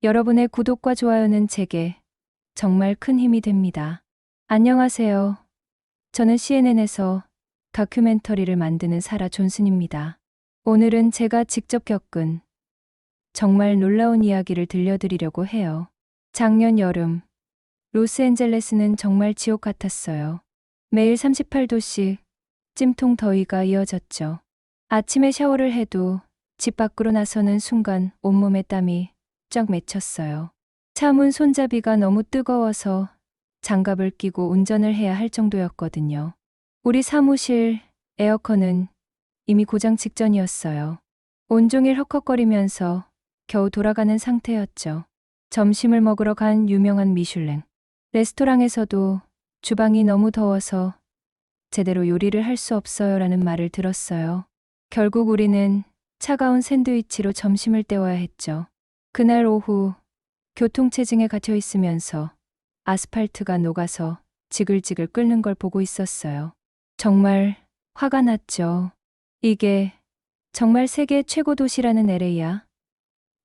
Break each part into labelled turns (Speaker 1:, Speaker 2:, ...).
Speaker 1: 여러분의 구독과 좋아요는 제게 정말 큰 힘이 됩니다. 안녕하세요. 저는 CNN에서 다큐멘터리를 만드는 사라 존슨입니다. 오늘은 제가 직접 겪은 정말 놀라운 이야기를 들려드리려고 해요. 작년 여름, 로스앤젤레스는 정말 지옥 같았어요. 매일 38도씩 찜통 더위가 이어졌죠. 아침에 샤워를 해도 집 밖으로 나서는 순간 온몸에 땀이 쫙 맺혔어요. 차 문 손잡이가 너무 뜨거워서 장갑을 끼고 운전을 해야 할 정도였거든요. 우리 사무실 에어컨은 이미 고장 직전이었어요. 온종일 헉헉거리면서 겨우 돌아가는 상태였죠. 점심을 먹으러 간 유명한 미슐랭 레스토랑에서도 주방이 너무 더워서 제대로 요리를 할 수 없어요라는 말을 들었어요. 결국 우리는 차가운 샌드위치로 점심을 때워야 했죠. 그날 오후 교통체증에 갇혀 있으면서 아스팔트가 녹아서 지글지글 끓는 걸 보고 있었어요. 정말 화가 났죠. 이게 정말 세계 최고 도시라는 LA야?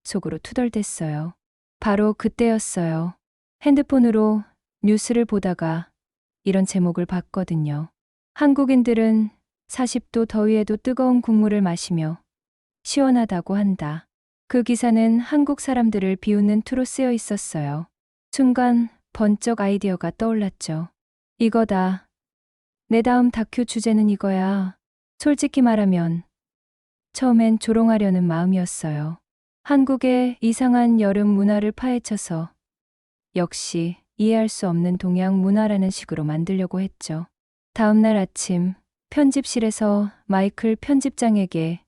Speaker 1: 속으로 투덜댔어요. 바로 그때였어요. 핸드폰으로 뉴스를 보다가 이런 제목을 봤거든요. 한국인들은 40도 더위에도 뜨거운 국물을 마시며 시원하다고 한다. 그 기사는 한국 사람들을 비웃는 투로 쓰여 있었어요. 순간 번쩍 아이디어가 떠올랐죠. 이거다. 내 다음 다큐 주제는 이거야. 솔직히 말하면 처음엔 조롱하려는 마음이었어요. 한국의 이상한 여름 문화를 파헤쳐서 역시 이해할 수 없는 동양 문화라는 식으로 만들려고 했죠. 다음 날 아침 편집실에서 마이클 편집장에게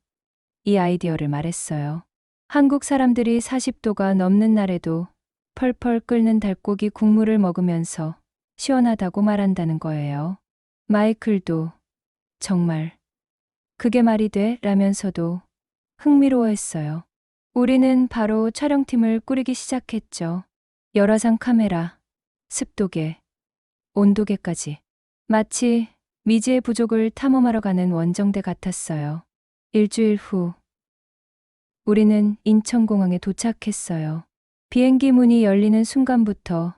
Speaker 1: 이 아이디어를 말했어요. 한국 사람들이 40도가 넘는 날에도 펄펄 끓는 닭고기 국물을 먹으면서 시원하다고 말한다는 거예요. 마이클도 정말 그게 말이 돼? 라면서도 흥미로워했어요. 우리는 바로 촬영팀을 꾸리기 시작했죠. 열화상 카메라, 습도계, 온도계까지. 마치 미지의 부족을 탐험하러 가는 원정대 같았어요. 일주일 후, 우리는 인천공항에 도착했어요. 비행기 문이 열리는 순간부터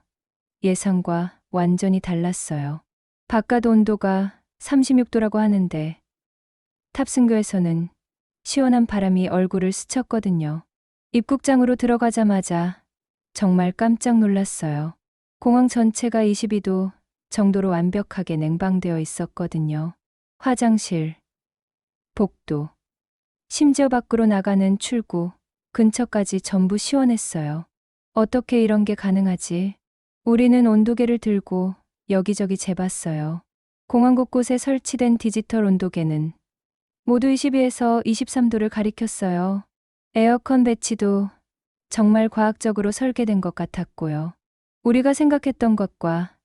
Speaker 1: 예상과 완전히 달랐어요. 바깥 온도가 36도라고 하는데 탑승구에서는 시원한 바람이 얼굴을 스쳤거든요. 입국장으로 들어가자마자 정말 깜짝 놀랐어요. 공항 전체가 22도 정도로 완벽하게 냉방되어 있었거든요. 화장실, 복도, 심지어 밖으로 나가는 출구, 근처까지 전부 시원했어요. 어떻게 이런 게 가능하지? 우리는 온도계를 들고 여기저기 재봤어요. 공항 곳곳에 설치된 디지털 온도계는 모두 22에서 23도를 가리켰어요. 에어컨 배치도 정말 과학적으로 설계된 것 같았고요. 우리가 생각했던 것과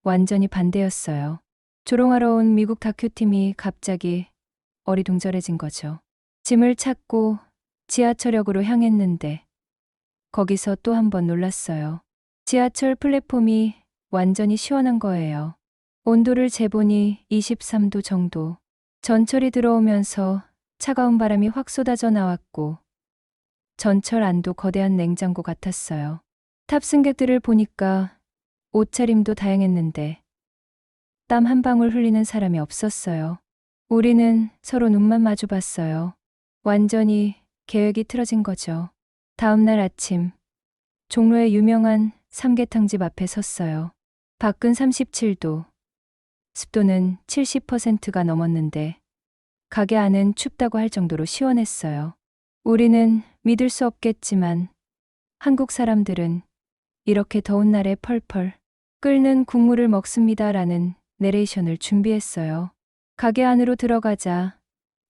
Speaker 1: 완전히 반대였어요. 조롱하러 온 미국 다큐팀이 갑자기 어리둥절해진 거죠. 짐을 찾고 지하철역으로 향했는데 거기서 또 한 번 놀랐어요. 지하철 플랫폼이 완전히 시원한 거예요. 온도를 재보니 23도 정도. 전철이 들어오면서 차가운 바람이 확 쏟아져 나왔고 전철 안도 거대한 냉장고 같았어요. 탑승객들을 보니까 옷차림도 다양했는데 땀 한 방울 흘리는 사람이 없었어요. 우리는 서로 눈만 마주 봤어요. 완전히 계획이 틀어진 거죠. 다음 날 아침 종로의 유명한 삼계탕집 앞에 섰어요. 밖은 37도, 습도는 70%가 넘었는데 가게 안은 춥다고 할 정도로 시원했어요. 우리는 믿을 수 없겠지만 한국 사람들은 이렇게 더운 날에 펄펄 끓는 국물을 먹습니다라는 내레이션을 준비했어요. 가게 안으로 들어가자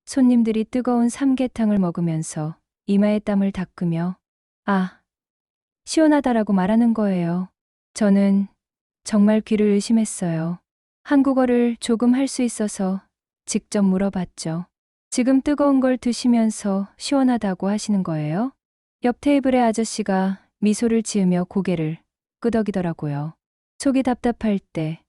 Speaker 1: 손님들이 뜨거운 삼계탕을 먹으면서 이마에 땀을 닦으며 아, 시원하다라고 말하는 거예요. 저는 정말 귀를 의심했어요. 한국어를 조금 할 수 있어서 직접 물어봤죠. 지금 뜨거운 걸 드시면서 시원하다고 하시는 거예요? 옆 테이블의 아저씨가 미소를 지으며 고개를 끄덕이더라고요. 속이 답답할 때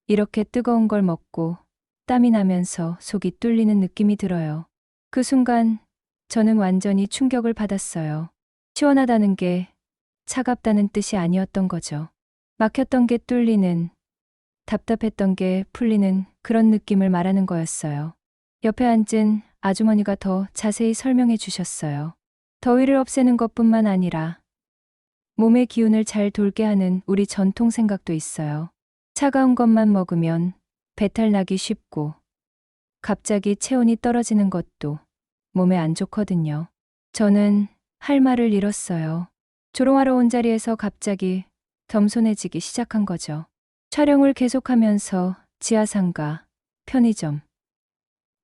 Speaker 1: 이렇게 뜨거운 걸 먹고 땀이 나면서 속이 뚫리는 느낌이 들어요. 그 순간 저는 완전히 충격을 받았어요. 시원하다는 게 차갑다는 뜻이 아니었던 거죠. 막혔던 게 뚫리는, 답답했던 게 풀리는 그런 느낌을 말하는 거였어요. 옆에 앉은 아주머니가 더 자세히 설명해 주셨어요. 더위를 없애는 것뿐만 아니라 몸의 기운을 잘 돌게 하는 우리 전통 생각도 있어요. 차가운 것만 먹으면 배탈 나기 쉽고 갑자기 체온이 떨어지는 것도 몸에 안 좋거든요. 저는 할 말을 잃었어요. 조롱하러 온 자리에서 갑자기 겸손해지기 시작한 거죠. 촬영을 계속하면서 지하상가, 편의점,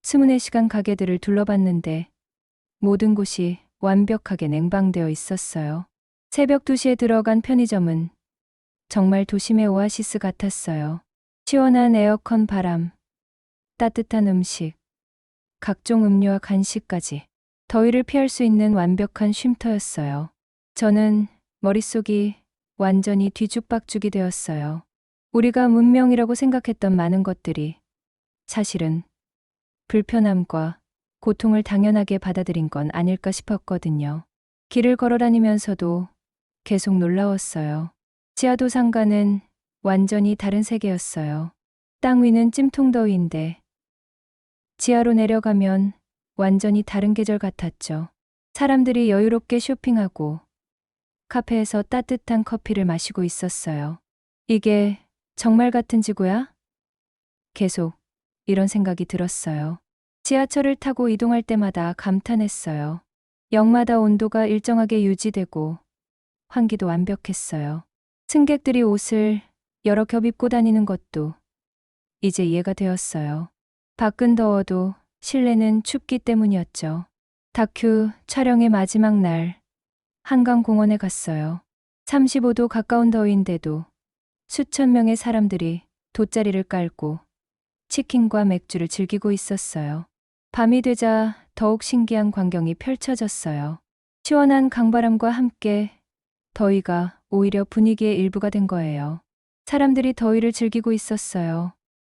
Speaker 1: 24시간 가게들을 둘러봤는데 모든 곳이 완벽하게 냉방되어 있었어요. 새벽 2시에 들어간 편의점은 정말 도심의 오아시스 같았어요. 시원한 에어컨 바람, 따뜻한 음식, 각종 음료와 간식까지 더위를 피할 수 있는 완벽한 쉼터였어요. 저는 머릿속이 완전히 뒤죽박죽이 되었어요. 우리가 문명이라고 생각했던 많은 것들이 사실은 불편함과 고통을 당연하게 받아들인 건 아닐까 싶었거든요. 길을 걸어 다니면서도 계속 놀라웠어요. 지하도 상가는 완전히 다른 세계였어요. 땅 위는 찜통더위인데 지하로 내려가면 완전히 다른 계절 같았죠. 사람들이 여유롭게 쇼핑하고 카페에서 따뜻한 커피를 마시고 있었어요. 이게 정말 같은 지구야? 계속 이런 생각이 들었어요. 지하철을 타고 이동할 때마다 감탄했어요. 역마다 온도가 일정하게 유지되고 환기도 완벽했어요. 승객들이 옷을 여러 겹 입고 다니는 것도 이제 이해가 되었어요. 밖은 더워도 실내는 춥기 때문이었죠. 다큐 촬영의 마지막 날 한강공원에 갔어요. 35도 가까운 더위인데도 수천 명의 사람들이 돗자리를 깔고 치킨과 맥주를 즐기고 있었어요. 밤이 되자 더욱 신기한 광경이 펼쳐졌어요. 시원한 강바람과 함께 더위가 오히려 분위기의 일부가 된 거예요. 사람들이 더위를 즐기고 있었어요.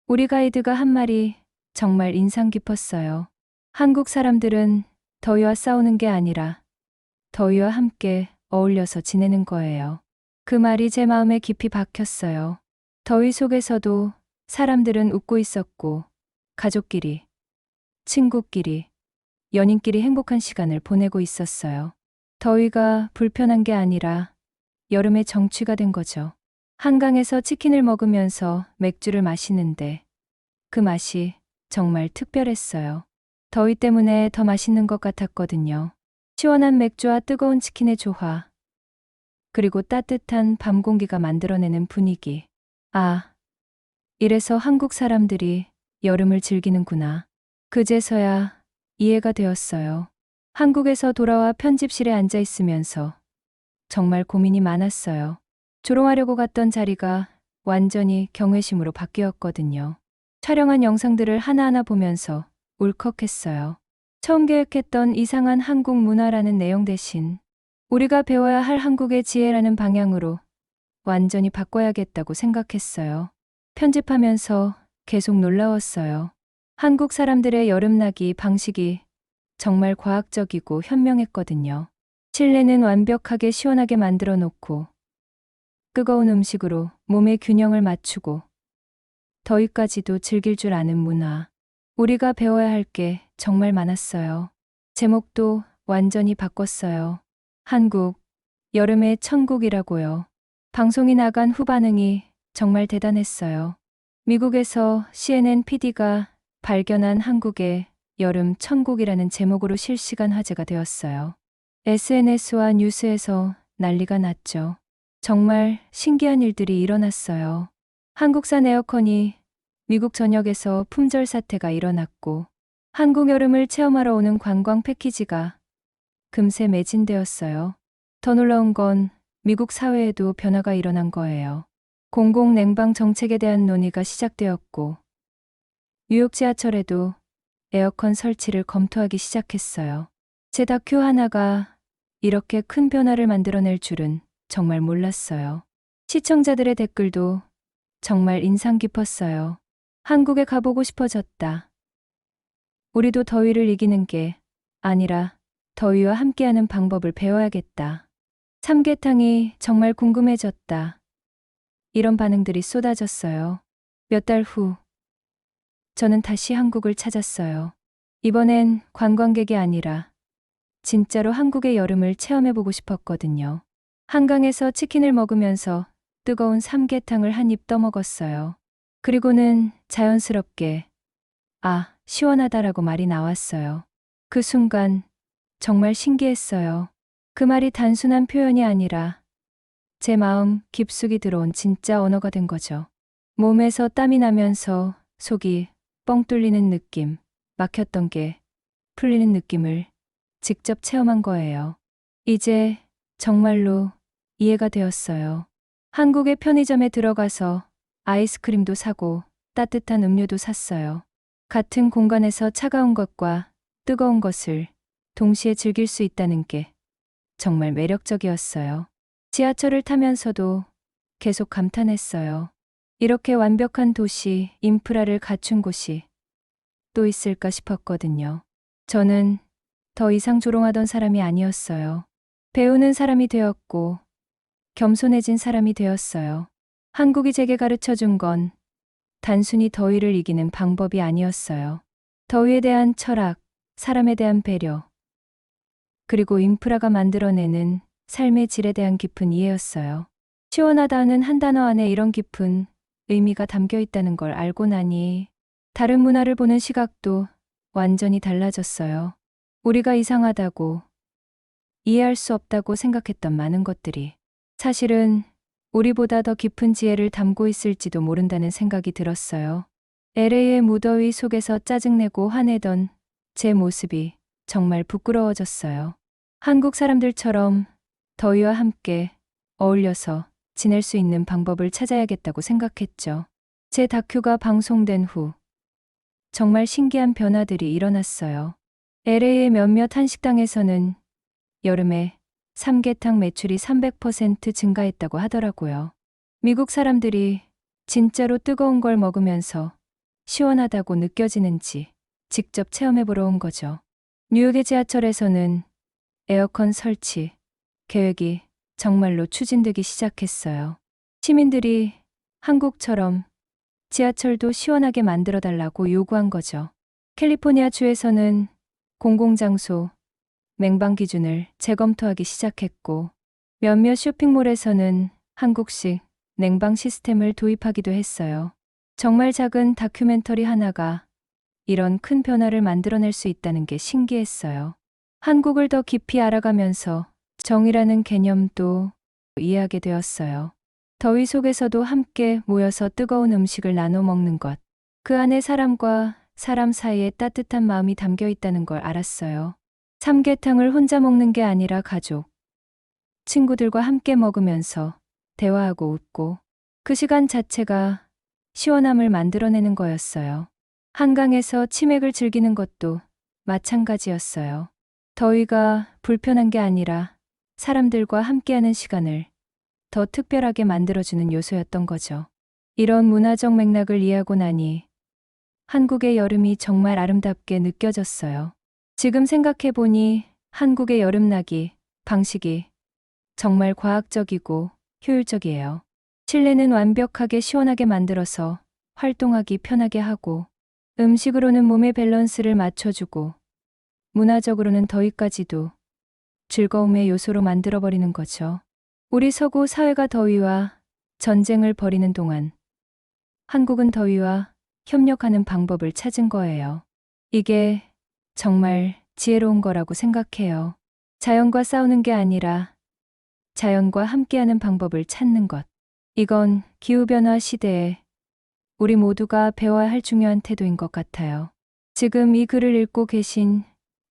Speaker 1: 우리 가이드가 한 말이 정말 인상 깊었어요. 한국 사람들은 더위와 싸우는 게 아니라 더위와 함께 어울려서 지내는 거예요. 그 말이 제 마음에 깊이 박혔어요. 더위 속에서도 사람들은 웃고 있었고 가족끼리, 친구끼리, 연인끼리 행복한 시간을 보내고 있었어요. 더위가 불편한 게 아니라 여름의 정취가 된 거죠. 한강에서 치킨을 먹으면서 맥주를 마시는데 그 맛이 정말 특별했어요. 더위 때문에 더 맛있는 것 같았거든요. 시원한 맥주와 뜨거운 치킨의 조화, 그리고 따뜻한 밤 공기가 만들어내는 분위기. 아, 이래서 한국 사람들이 여름을 즐기는구나. 그제서야 이해가 되었어요. 한국에서 돌아와 편집실에 앉아 있으면서 정말 고민이 많았어요. 조롱하려고 갔던 자리가 완전히 경외심으로 바뀌었거든요. 촬영한 영상들을 하나하나 보면서 울컥했어요. 처음 계획했던 이상한 한국 문화라는 내용 대신 우리가 배워야 할 한국의 지혜라는 방향으로 완전히 바꿔야겠다고 생각했어요. 편집하면서 계속 놀라웠어요. 한국 사람들의 여름나기 방식이 정말 과학적이고 현명했거든요. 실내는 완벽하게 시원하게 만들어 놓고 뜨거운 음식으로 몸의 균형을 맞추고 더위까지도 즐길 줄 아는 문화. 우리가 배워야 할 게 정말 많았어요. 제목도 완전히 바꿨어요. 한국, 여름의 천국이라고요. 방송이 나간 후 반응이 정말 대단했어요. 미국에서 CNN PD가 발견한 한국의 여름 천국이라는 제목으로 실시간 화제가 되었어요. SNS와 뉴스에서 난리가 났죠. 정말 신기한 일들이 일어났어요. 한국산 에어컨이 미국 전역에서 품절 사태가 일어났고 한국 여름을 체험하러 오는 관광 패키지가 금세 매진되었어요. 더 놀라운 건 미국 사회에도 변화가 일어난 거예요. 공공 냉방 정책에 대한 논의가 시작되었고 뉴욕 지하철에도 에어컨 설치를 검토하기 시작했어요. 제 다큐 하나가 이렇게 큰 변화를 만들어낼 줄은 정말 몰랐어요. 시청자들의 댓글도 정말 인상 깊었어요. 한국에 가보고 싶어졌다. 우리도 더위를 이기는 게 아니라 더위와 함께하는 방법을 배워야겠다. 삼계탕이 정말 궁금해졌다. 이런 반응들이 쏟아졌어요. 몇 달 후, 저는 다시 한국을 찾았어요. 이번엔 관광객이 아니라 진짜로 한국의 여름을 체험해보고 싶었거든요. 한강에서 치킨을 먹으면서 뜨거운 삼계탕을 한 입 떠먹었어요. 그리고는 자연스럽게 아, 시원하다라고 말이 나왔어요. 그 순간 정말 신기했어요. 그 말이 단순한 표현이 아니라 제 마음 깊숙이 들어온 진짜 언어가 된 거죠. 몸에서 땀이 나면서 속이 뻥 뚫리는 느낌, 막혔던 게 풀리는 느낌을 직접 체험한 거예요. 이제 정말로 이해가 되었어요. 한국의 편의점에 들어가서 아이스크림도 사고 따뜻한 음료도 샀어요. 같은 공간에서 차가운 것과 뜨거운 것을 동시에 즐길 수 있다는 게 정말 매력적이었어요. 지하철을 타면서도 계속 감탄했어요. 이렇게 완벽한 도시, 인프라를 갖춘 곳이 또 있을까 싶었거든요. 저는 더 이상 조롱하던 사람이 아니었어요. 배우는 사람이 되었고 겸손해진 사람이 되었어요. 한국이 제게 가르쳐 준 건 단순히 더위를 이기는 방법이 아니었어요. 더위에 대한 철학, 사람에 대한 배려, 그리고 인프라가 만들어내는 삶의 질에 대한 깊은 이해였어요. 시원하다는 한 단어 안에 이런 깊은 의미가 담겨 있다는 걸 알고 나니 다른 문화를 보는 시각도 완전히 달라졌어요. 우리가 이상하다고, 이해할 수 없다고 생각했던 많은 것들이 사실은 우리보다 더 깊은 지혜를 담고 있을지도 모른다는 생각이 들었어요. LA의 무더위 속에서 짜증내고 화내던 제 모습이 정말 부끄러워졌어요. 한국 사람들처럼 더위와 함께 어울려서 지낼 수 있는 방법을 찾아야겠다고 생각했죠. 제 다큐가 방송된 후 정말 신기한 변화들이 일어났어요. LA의 몇몇 한식당에서는 여름에 삼계탕 매출이 300% 증가했다고 하더라고요. 미국 사람들이 진짜로 뜨거운 걸 먹으면서 시원하다고 느껴지는지 직접 체험해보러 온 거죠. 뉴욕의 지하철에서는 에어컨 설치 계획이 정말로 추진되기 시작했어요. 시민들이 한국처럼 지하철도 시원하게 만들어달라고 요구한 거죠. 캘리포니아 주에서는 공공장소 냉방 기준을 재검토하기 시작했고 몇몇 쇼핑몰에서는 한국식 냉방 시스템을 도입하기도 했어요. 정말 작은 다큐멘터리 하나가 이런 큰 변화를 만들어낼 수 있다는 게 신기했어요. 한국을 더 깊이 알아가면서 정이라는 개념도 이해하게 되었어요. 더위 속에서도 함께 모여서 뜨거운 음식을 나눠 먹는 것. 그 안에 사람과 사람 사이에 따뜻한 마음이 담겨 있다는 걸 알았어요. 삼계탕을 혼자 먹는 게 아니라 가족, 친구들과 함께 먹으면서 대화하고 웃고 그 시간 자체가 시원함을 만들어내는 거였어요. 한강에서 치맥을 즐기는 것도 마찬가지였어요. 더위가 불편한 게 아니라 사람들과 함께하는 시간을 더 특별하게 만들어주는 요소였던 거죠. 이런 문화적 맥락을 이해하고 나니 한국의 여름이 정말 아름답게 느껴졌어요. 지금 생각해보니 한국의 여름나기 방식이 정말 과학적이고 효율적이에요. 실내는 완벽하게 시원하게 만들어서 활동하기 편하게 하고 음식으로는 몸의 밸런스를 맞춰주고 문화적으로는 더위까지도 즐거움의 요소로 만들어버리는 거죠. 우리 서구 사회가 더위와 전쟁을 벌이는 동안 한국은 더위와 협력하는 방법을 찾은 거예요. 이게 정말 지혜로운 거라고 생각해요. 자연과 싸우는 게 아니라 자연과 함께하는 방법을 찾는 것. 이건 기후변화 시대에 우리 모두가 배워야 할 중요한 태도인 것 같아요. 지금 이 글을 읽고 계신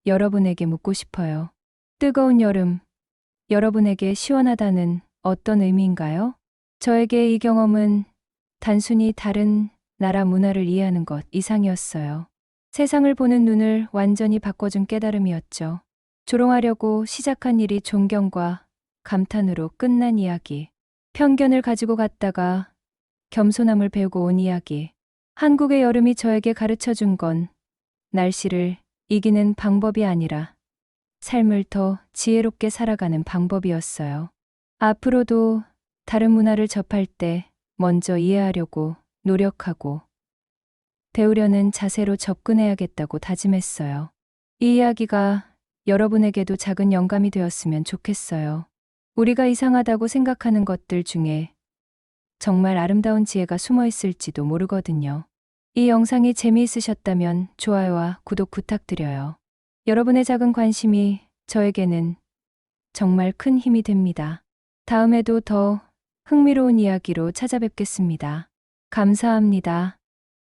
Speaker 1: 여러분에게 묻고 싶어요. 뜨거운 여름, 여러분에게 시원하다는 어떤 의미인가요? 저에게 이 경험은 단순히 다른 나라 문화를 이해하는 것 이상이었어요. 세상을 보는 눈을 완전히 바꿔준 깨달음이었죠. 조롱하려고 시작한 일이 존경과 감탄으로 끝난 이야기. 편견을 가지고 갔다가 겸손함을 배우고 온 이야기. 한국의 여름이 저에게 가르쳐 준 건 날씨를 이기는 방법이 아니라 삶을 더 지혜롭게 살아가는 방법이었어요. 앞으로도 다른 문화를 접할 때 먼저 이해하려고 노력하고 배우려는 자세로 접근해야겠다고 다짐했어요. 이 이야기가 여러분에게도 작은 영감이 되었으면 좋겠어요. 우리가 이상하다고 생각하는 것들 중에 정말 아름다운 지혜가 숨어 있을지도 모르거든요. 이 영상이 재미있으셨다면 좋아요와 구독 부탁드려요. 여러분의 작은 관심이 저에게는 정말 큰 힘이 됩니다. 다음에도 더 흥미로운 이야기로 찾아뵙겠습니다. 감사합니다.